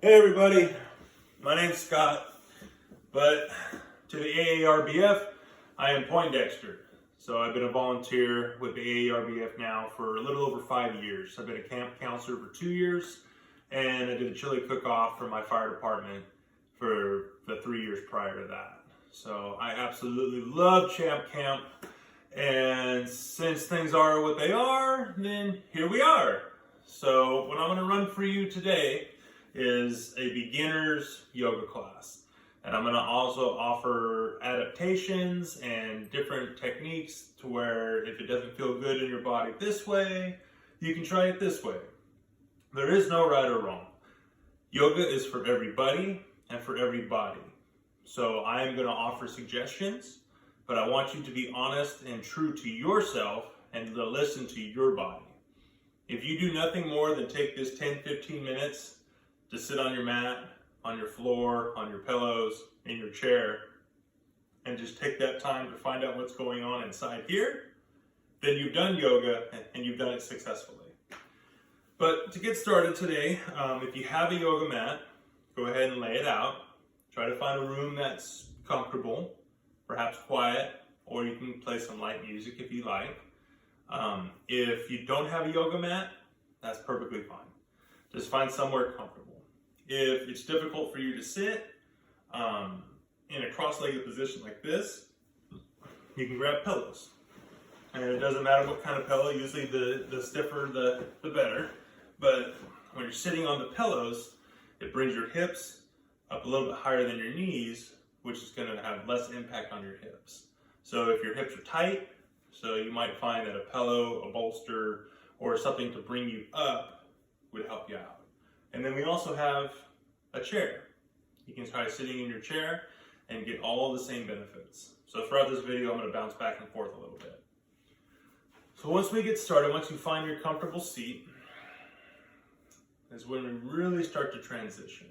Hey everybody, my name's Scott, but to the AARBF, I am Poindexter. So I've been a volunteer with the AARBF now for a little over 5 years. I've been a camp counselor for 2 years, and I did a chili cook-off for my fire department for the 3 years prior to that. So I absolutely love Champ Camp, and since things are what they are, then here we are. So what I'm going to run for you today is a beginner's yoga class. And I'm going to also offer adaptations and different techniques to where if it doesn't feel good in your body this way, you can try it this way. There is no right or wrong. Yoga is for everybody and for every body. So I am going to offer suggestions, but I want you to be honest and true to yourself and to listen to your body. If you do nothing more than take this 10-15 minutes to sit on your mat, on your floor, on your pillows, in your chair, and just take that time to find out what's going on inside here, then you've done yoga and you've done it successfully. But to get started today, if you have a yoga mat, go ahead and lay it out. Try to find a room that's comfortable, perhaps quiet, or you can play some light music if you like. If you don't have a yoga mat, that's perfectly fine. Just find somewhere comfortable. If it's difficult for you to sit in a cross-legged position like this, you can grab pillows. And it doesn't matter what kind of pillow, usually the stiffer the better. But when you're sitting on the pillows, it brings your hips up a little bit higher than your knees, which is going to have less impact on your hips. So if your hips are tight, so you might find that a pillow, a bolster, or something to bring you up would help you out. And then we also have a chair. You can try sitting in your chair and get all the same benefits. So throughout this video, I'm going to bounce back and forth a little bit. So once we get started, once you find your comfortable seat, is when we really start to transition.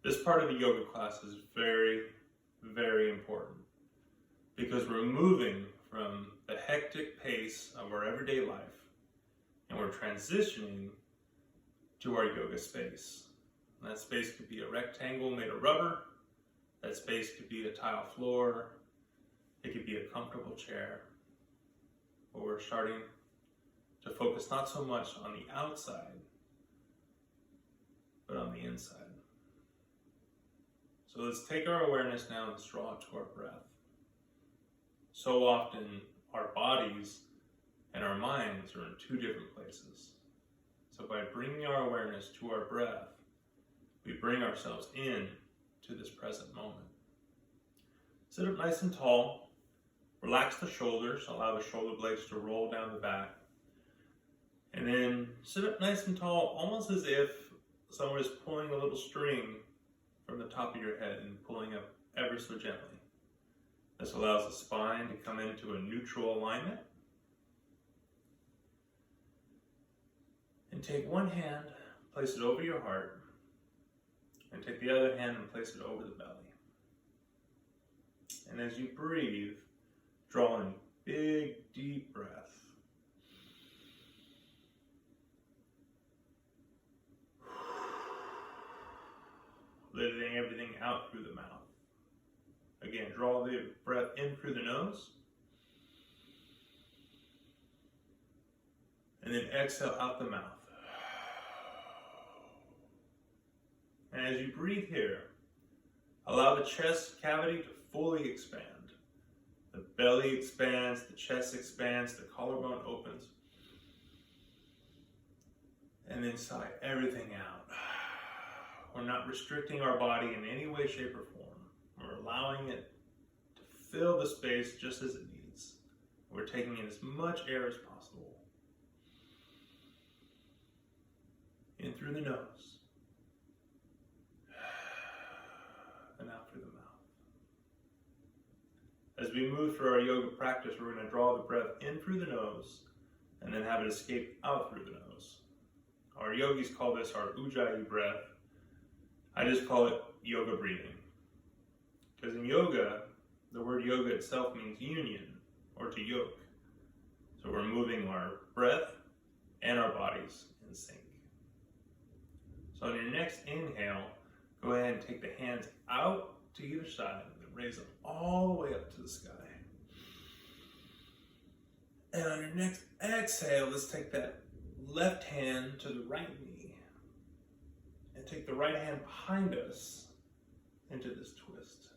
This part of the yoga class is very, very important because we're moving from the hectic pace of our everyday life and we're transitioning to our yoga space. And that space could be a rectangle made of rubber. That space could be a tile floor. It could be a comfortable chair. But we're starting to focus not so much on the outside, but on the inside. So let's take our awareness now and let's draw it to our breath. So often our bodies and our minds are in two different places. So by bringing our awareness to our breath, we bring ourselves in to this present moment. Sit up nice and tall. Relax the shoulders. Allow the shoulder blades to roll down the back. And then sit up nice and tall, almost as if someone is pulling a little string from the top of your head and pulling up ever so gently. This allows the spine to come into a neutral alignment. And take one hand, place it over your heart, and take the other hand and place it over the belly. And as you breathe, draw in a big, deep breath. Letting everything out through the mouth. Again, draw the breath in through the nose. And then exhale out the mouth. And as you breathe here, allow the chest cavity to fully expand. The belly expands, the chest expands, the collarbone opens. And then sigh everything out. We're not restricting our body in any way, shape, or form. We're allowing it to fill the space just as it needs. We're taking in as much air as possible. In through the nose. And out through the mouth. As we move through our yoga practice, we're going to draw the breath in through the nose and then have it escape out through the nose. Our yogis call this our Ujjayi breath. I just call it yoga breathing. Because in yoga, the word yoga itself means union or to yoke. So we're moving our breath and our bodies in sync. So on your next inhale, go ahead and take the hands out to either side and raise them all the way up to the sky. And on your next exhale, let's take that left hand to the right knee and take the right hand behind us into this twist.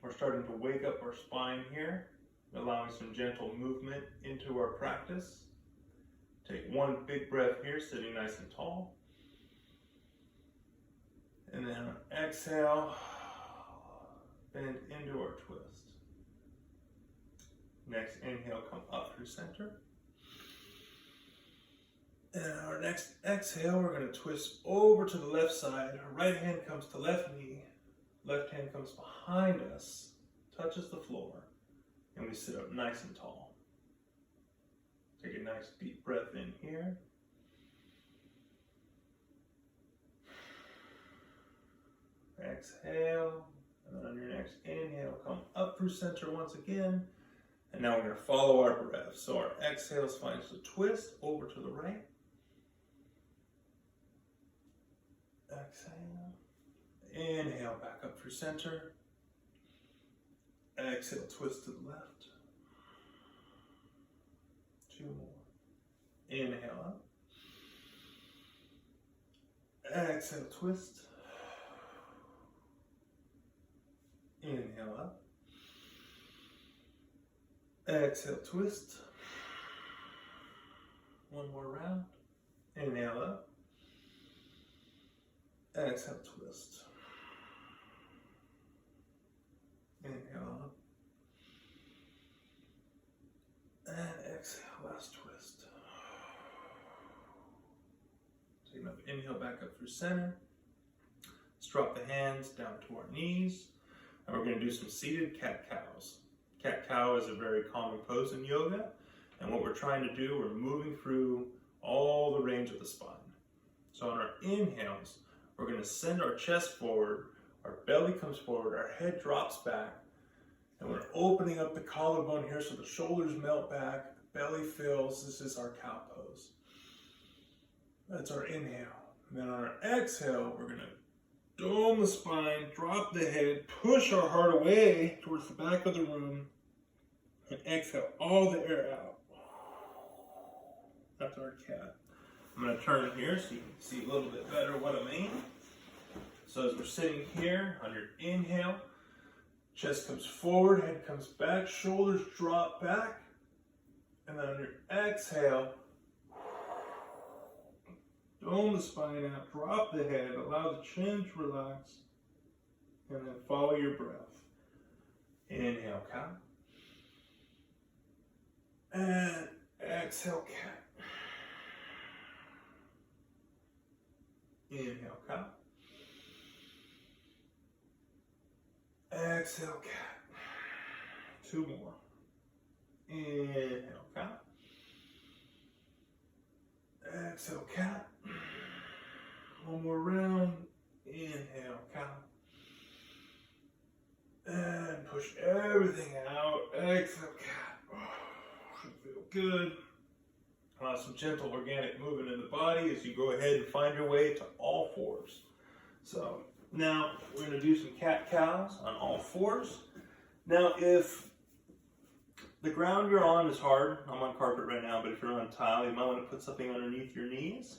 We're starting to wake up our spine here, allowing some gentle movement into our practice. Take one big breath here, sitting nice and tall. And then on exhale, bend into our twist. Next inhale, come up through center. And our next exhale, we're going to twist over to the left side. Our right hand comes to left knee. Left hand comes behind us, touches the floor, and we sit up nice and tall. Take a nice deep breath in here. Exhale, and then on your next inhale, come up through center once again. And now we're going to follow our breath. So our exhales finds the twist over to the right. Exhale. Inhale, back up through center. Exhale, twist to the left. 2 more. Inhale up. Exhale, twist. Inhale up. Exhale, twist. 1 more round. Inhale up. Exhale, twist. Inhale up. And exhale, last twist. Take another inhale back up through center. Let's drop the hands down to our knees. And we're going to do some seated cat-cows. Cat-cow is a very common pose in yoga. And what we're trying to do, we're moving through all the range of the spine. So on our inhales, we're going to send our chest forward, our belly comes forward, our head drops back, and we're opening up the collarbone here so the shoulders melt back, the belly fills. This is our cow pose. That's our inhale. And then on our exhale, we're going to dome the spine, drop the head, push our heart away towards the back of the room, and exhale all the air out. That's our cat. I'm going to turn here so you can see a little bit better what I mean. So as we're sitting here, on your inhale, chest comes forward, head comes back, shoulders drop back. And then on your exhale, dome the spine out, drop the head, allow the chin to relax, and then follow your breath. Inhale, cow. And exhale, cat. Inhale, cow. Exhale, cat. 2 more. Inhale, cow. Exhale, cat. 1 more round. Inhale, cow. And push everything out. Exhale, cat. Oh, should feel good. Some gentle organic movement in the body as you go ahead and find your way to all fours. So now we're going to do some cat-cows on all fours. Now if the ground you're on is hard, I'm on carpet right now, but if you're on tile, you might want to put something underneath your knees.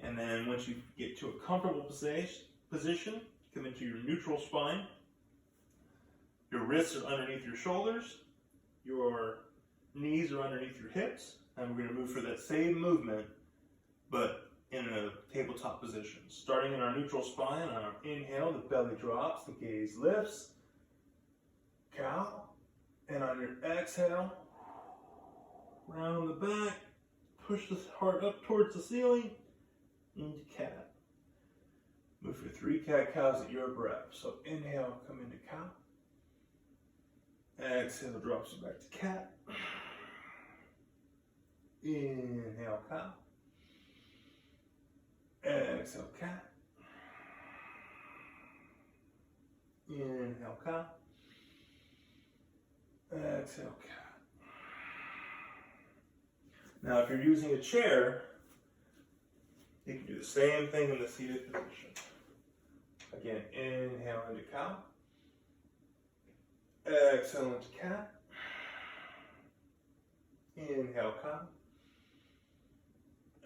And then once you get to a comfortable position, come into your neutral spine. Your wrists are underneath your shoulders. Your knees are underneath your hips. And we're going to move for that same movement, but in a tabletop position. Starting in our neutral spine, on our inhale, the belly drops, the gaze lifts. Cow. And on your exhale, round the back, push the heart up towards the ceiling, into cat. Move for 3 cat-cows at your breath. So inhale, come into cow. Exhale, drops you back to cat. Inhale, cow. Exhale, cat. Inhale, cow. Exhale, cat. Now, if you're using a chair, You can do the same thing in the seated position. Again, inhale into cow. Exhale into cat. Inhale, cow.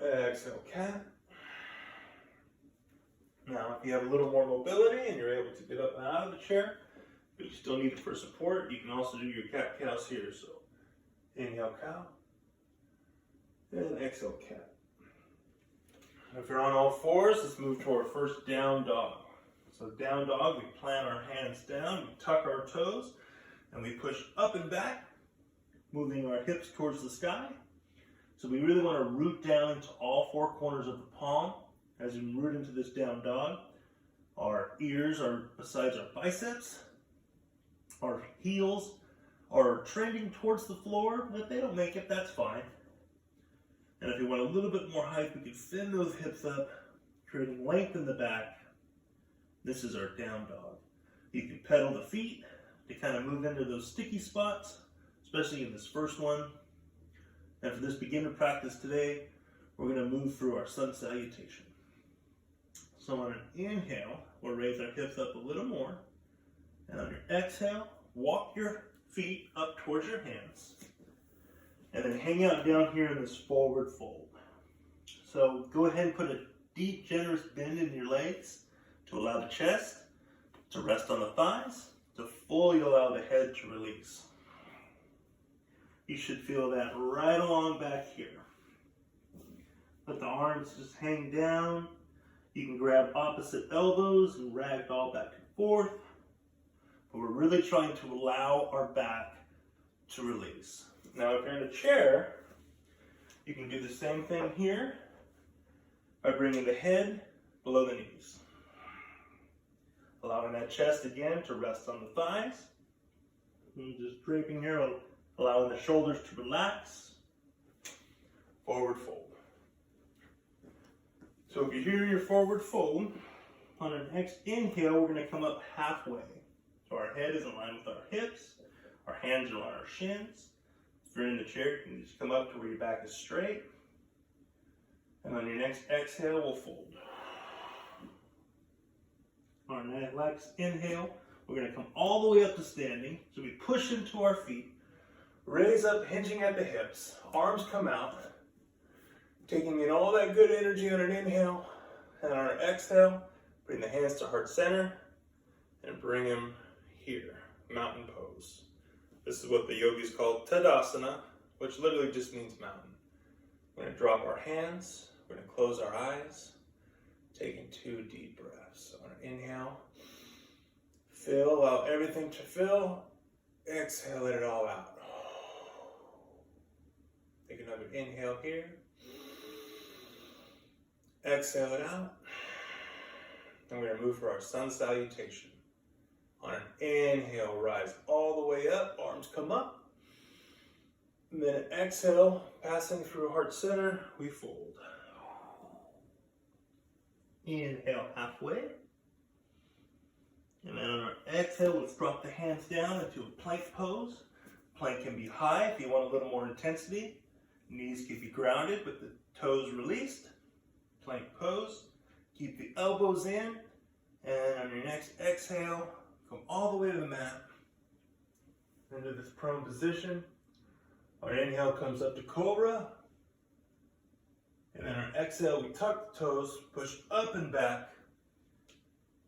Exhale, cat. Now, if you have a little more mobility and you're able to get up and out of the chair, but you still need it for support, you can also do your cat-cows here. So, inhale, cow. And exhale, cat. If you're on all fours, let's move to our first down dog. So down dog, we plant our hands down, we tuck our toes, and we push up and back, moving our hips towards the sky. So we really want to root down into all four corners of the palm as we root into this down dog. Our ears are besides our biceps. Our heels are trending towards the floor, but if they don't make it, that's fine. And if you want a little bit more height, we can thin those hips up, creating length in the back. This is our down dog. You can pedal the feet to kind of move into those sticky spots, especially in this first one. And for this beginner practice today, we're going to move through our sun salutation. So on an inhale, we'll raise our hips up a little more. And on your exhale, walk your feet up towards your hands. And then hang out down here in this forward fold. So go ahead and put a deep, generous bend in your legs to allow the chest to rest on the thighs, to fully allow the head to release. You should feel that right along back here. Let the arms just hang down. You can grab opposite elbows and ragdoll back and forth. But we're really trying to allow our back to release. Now, if you're in a chair, you can do the same thing here by bringing the head below the knees. Allowing that chest again to rest on the thighs. And just draping here, allowing the shoulders to relax. Forward fold. So if you're here in your forward fold, on our next inhale, we're going to come up halfway. So our head is in line with our hips. Our hands are on our shins. If you're in the chair, you can just come up to where your back is straight. And on your next exhale, we'll fold. On our next inhale, we're going to come all the way up to standing. So we push into our feet, raise up, hinging at the hips. Arms come out, taking in all that good energy on an inhale. And on our exhale, bring the hands to heart center and bring them here, mountain pose. This is what the yogis call Tadasana, which literally just means mountain. We're going to drop our hands. We're going to close our eyes, taking 2 deep breaths. On an inhale, fill, allow everything to fill. Exhale, let it all out. Take another inhale here. Exhale it out. And we're going to move for our sun salutation. On an inhale, rise all the way up, arms come up. And then an exhale, passing through heart center, we fold. Inhale halfway. And then on our exhale, let's drop the hands down into a plank pose. Plank can be high if you want a little more intensity. Knees can be grounded with the toes released. Plank pose. Keep the elbows in. And on your next exhale, come all the way to the mat, into this prone position. Our inhale comes up to cobra. And then our exhale, we tuck the toes, push up and back,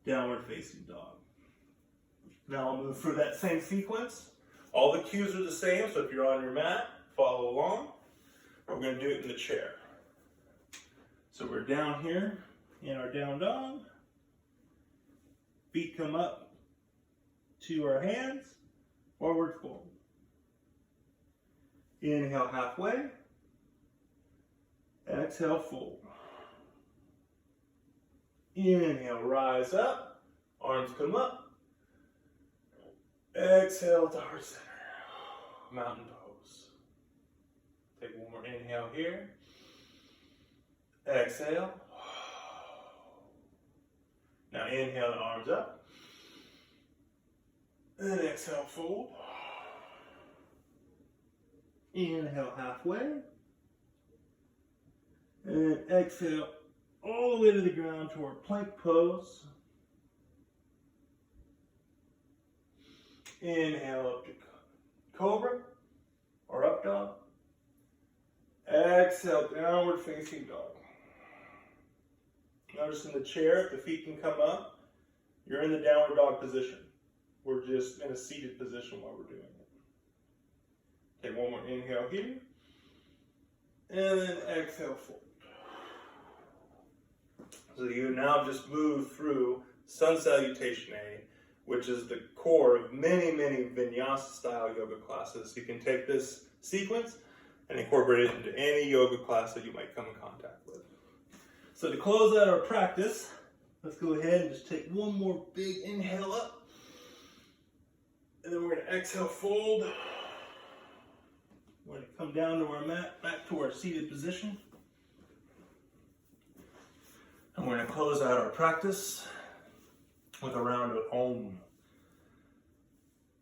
downward facing dog. Now I'll move through that same sequence. All the cues are the same, so if you're on your mat, follow along. We're going to do it in the chair. So we're down here in our down dog. Feet come up to our hands, forward fold. Inhale halfway. Exhale, fold. Inhale, rise up. Arms come up. Exhale to heart center. Mountain pose. Take one more inhale here. Exhale. Now inhale the arms up. And exhale, fold. Inhale halfway. And exhale, all the way to the ground to our plank pose. Inhale up to cobra or up dog. Exhale, downward facing dog. Notice in the chair, if the feet can come up, you're in the downward dog position. We're just in a seated position while we're doing it. Take one more inhale here. And then exhale, fold. So you now just move through Sun Salutation A, which is the core of many, many vinyasa-style yoga classes. You can take this sequence and incorporate it into any yoga class that you might come in contact with. So to close out our practice, let's go ahead and just take one more big inhale up. And then we're going to exhale, fold. We're going to come down to our mat, back to our seated position. And we're going to close out our practice with a round of Om.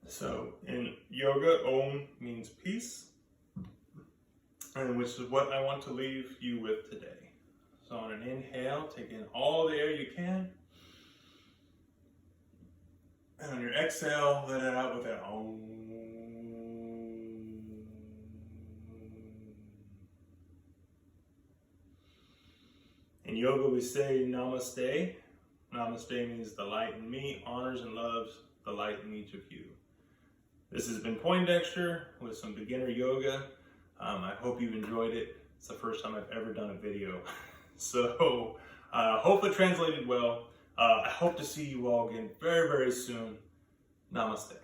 So in yoga, Om means peace, and which is what I want to leave you with today. So on an inhale, take in all the air you can. And on your exhale, let it out with an Om. In yoga, we say Namaste. Namaste means the light in me honors and loves the light in each of you. This has been Poindexter with some beginner yoga. I hope you've enjoyed it. It's the first time I've ever done a video. So hope it translated well. I hope to see you all again very, very soon. Namaste.